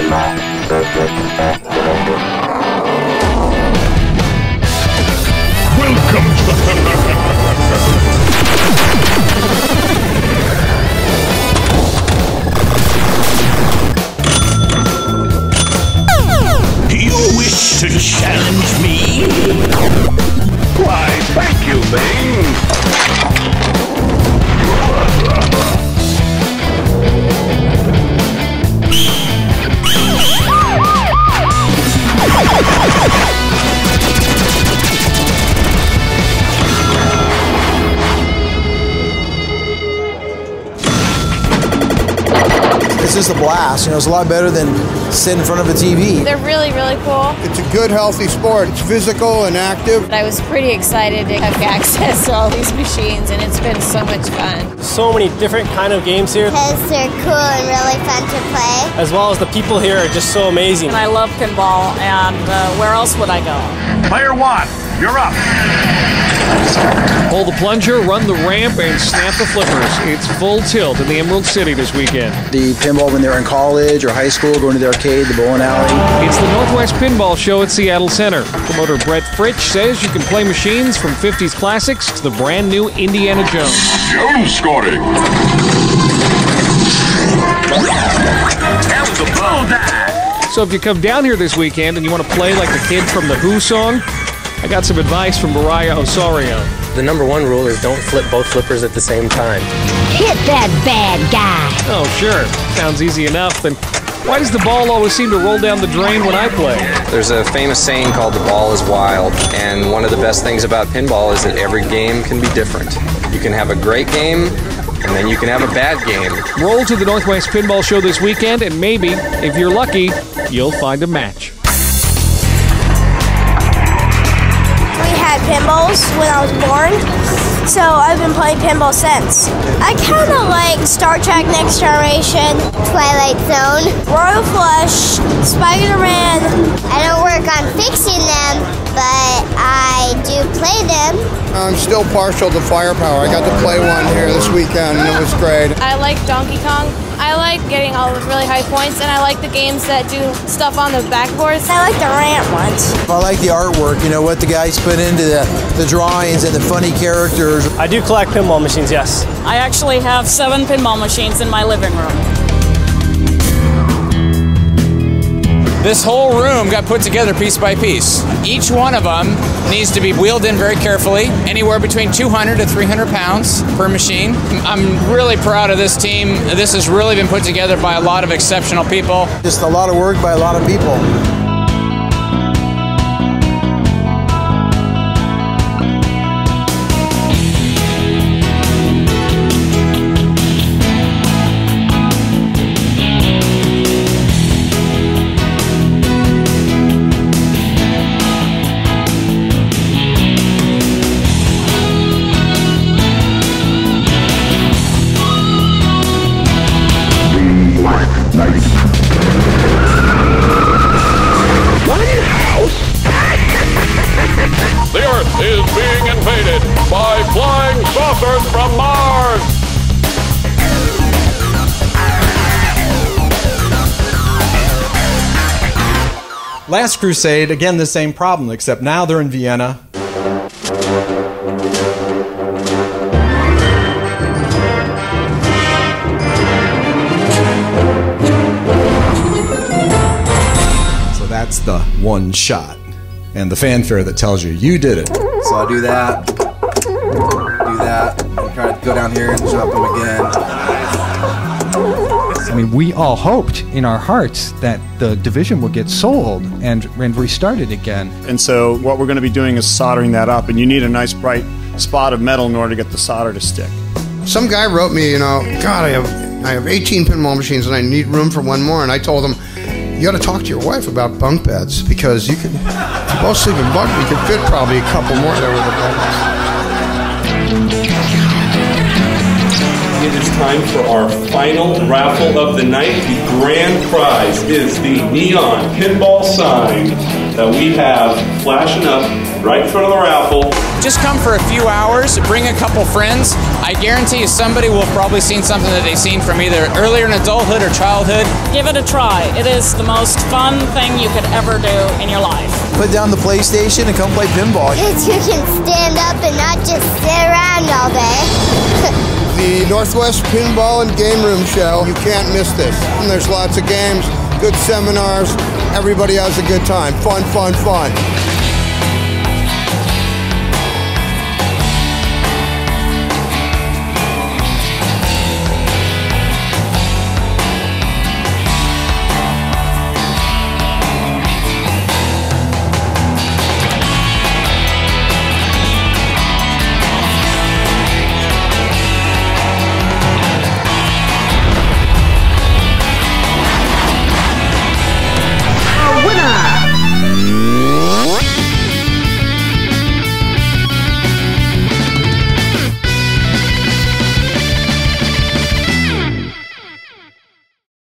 Do you wish to challenge me? Why, thank you, Bing. It's just a blast. You know, it's a lot better than sitting in front of a TV. They're really, really cool. It's a good, healthy sport. It's physical and active. I was pretty excited to have access to all these machines, and it's been so much fun. So many different kind of games here. Because they're cool and really fun to play. As well as the people here are just so amazing. And I love pinball, and where else would I go? Player one, you're up. Hold the plunger, run the ramp, and snap the flippers. It's full tilt in the Emerald City this weekend. The pinball when they were in college or high school, going to the arcade, the bowling alley. It's the Northwest Pinball Show at Seattle Center. Promoter Brett Fritsch says you can play machines from 50s classics to the brand new Indiana Jones. Jones scoring. Tell the ball that. So if you come down here this weekend and you want to play like the kid from the Who song, I got some advice from Mariah Osorio. The number one rule is don't flip both flippers at the same time. Hit that bad guy. Oh, sure. Sounds easy enough. Then why does the ball always seem to roll down the drain when I play? There's a famous saying called the ball is wild, and one of the best things about pinball is that every game can be different. You can have a great game, and then you can have a bad game. Roll to the Northwest Pinball Show this weekend, and maybe, if you're lucky, you'll find a match. We had pinballs when I was born, so I've been playing pinball since. I kind of like Star Trek Next Generation, Twilight Zone, Royal Flush, Spider-Man. I don't work on fixing them, but I do play them. I'm still partial to Firepower. I got to play one here this weekend, and it was great. I like Donkey Kong. I like getting all the really high points, and I like the games that do stuff on the backboards. I like the ramp ones. I like the artwork, you know, what the guys put into the drawings and the funny characters. I do collect pinball machines, yes. I actually have 7 pinball machines in my living room. This whole room got put together piece by piece. Each one of them needs to be wheeled in very carefully, anywhere between 200 to 300 pounds per machine. I'm really proud of this team. This has really been put together by a lot of exceptional people. Just a lot of work by a lot of people. The Earth is being invaded by flying saucers from Mars. Last Crusade, again the same problem, except now they're in Vienna. So that's the one shot. And the fanfare that tells you, you did it. So I do that, and try to go down here and jump them again. I mean, we all hoped in our hearts that the division would get sold and restarted again. And so what we're going to be doing is soldering that up, and you need a nice bright spot of metal in order to get the solder to stick. Some guy wrote me, you know, God, I have 18 pinball machines and I need room for one more. And I told him, you got to talk to your wife about bunk beds, because you could, if you both sleep in bunk, you could fit probably a couple more there with the beds. It is time for our final raffle of the night. The grand prize is the neon pinball sign that we have flashing up right in front of the raffle. Just come for a few hours, bring a couple friends. I guarantee you somebody will have probably seen something that they've seen from either earlier in adulthood or childhood. Give it a try. It is the most fun thing you could ever do in your life. Put down the PlayStation and come play pinball. Kids who can stand up and not just sit around all day. The Northwest Pinball and Gameroom Show. You can't miss this. And there's lots of games, good seminars. Everybody has a good time. Fun, fun, fun.